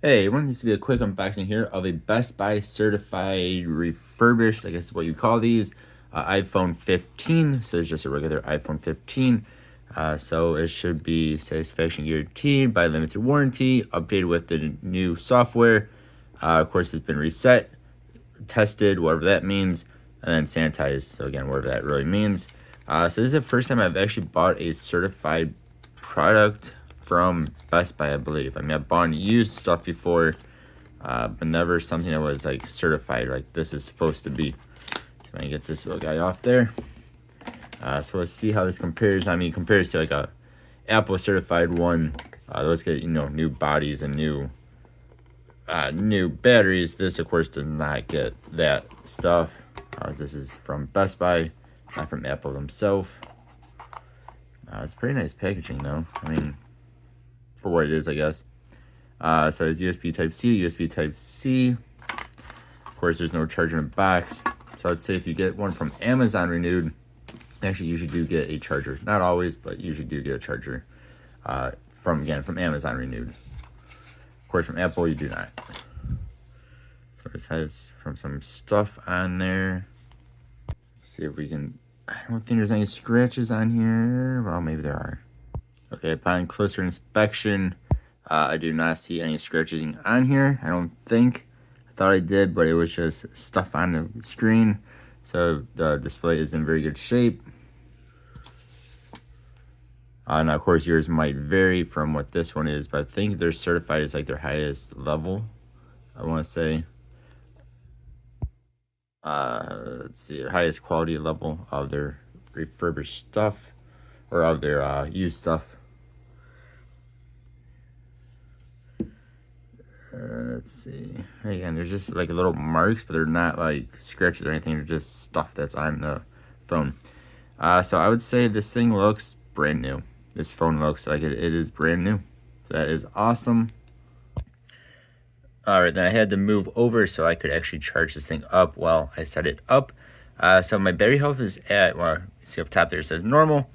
Hey everyone, this will be a quick unboxing here of a Best Buy certified refurbished, I guess is what you call these, iPhone 15. So it's just a regular iPhone 15. So it should be satisfaction guaranteed by limited warranty, updated with the new software. Of course, it's been reset, tested, whatever that means, and then sanitized. So again, whatever that really means. So this is the first time I've actually bought a certified product from Best Buy, I believe. I mean, I've bought used stuff before, but never something that was like certified like this is supposed to be. So I get this little guy off there. So let's see how this compares. I mean, it compares to like a Apple certified one. Those get, new bodies and new batteries. This of course does not get that stuff. This is from Best Buy, not from Apple themselves. It's pretty nice packaging though. I mean, for what it is, I guess. So it's USB Type-C, USB Type-C. Of course, there's no charger in the box. So I'd say if you get one from Amazon renewed, actually you usually do get a charger. Not always, but usually do get a charger. From Amazon renewed. Of course, from Apple, you do not. So it has from some stuff on there. Let's see if we can... I don't think there's any scratches on here. Well, maybe there are. Okay, upon closer inspection, I do not see any scratching on here. I don't think. I thought I did, but it was just stuff on the screen. So the display is in very good shape. Now, of course, yours might vary from what this one is, but I think they're certified as like their highest level, I want to say. Let's see, highest quality level of their refurbished stuff, or of their used stuff. Let's see. Again, there's just like little marks, but they're not like scratches or anything. They're just stuff that's on the phone. So I would say this thing looks brand new. This phone looks like it is brand new. That is awesome. All right, then I had to move over so I could actually charge this thing up while I set it up. So my battery health is at, well, see up top there it says normal.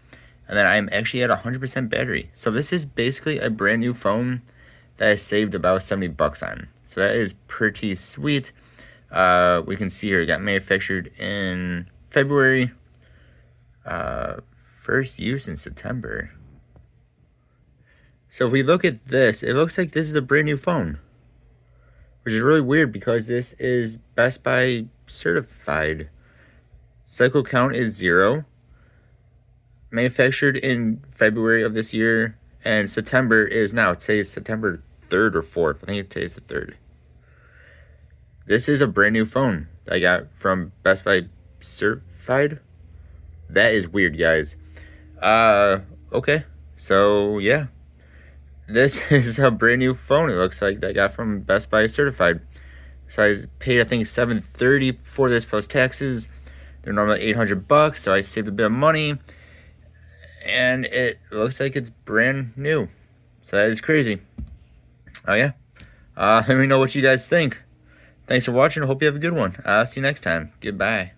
And then I'm actually at 100% battery. So this is basically a brand new phone that I saved about 70 bucks on. So that is pretty sweet. We can see here it got manufactured in February. First use in September. So if we look at this, it looks like this is a brand new phone, which is really weird because this is Best Buy certified. Cycle count is 0. Manufactured in February of this year, and September is now. Today's September 3rd or 4th. I think today's the 3rd. This is a brand new phone I got from Best Buy certified. That is weird, guys. Okay. So, yeah. This is a brand new phone, it looks like, that I got from Best Buy certified. So I paid, I think, $730 for this plus taxes. They're normally 800 bucks, so I saved a bit of money. And it looks like it's brand new. So that is crazy. Oh, yeah. Let me know what you guys think. Thanks for watching. I hope you have a good one. See you next time. Goodbye.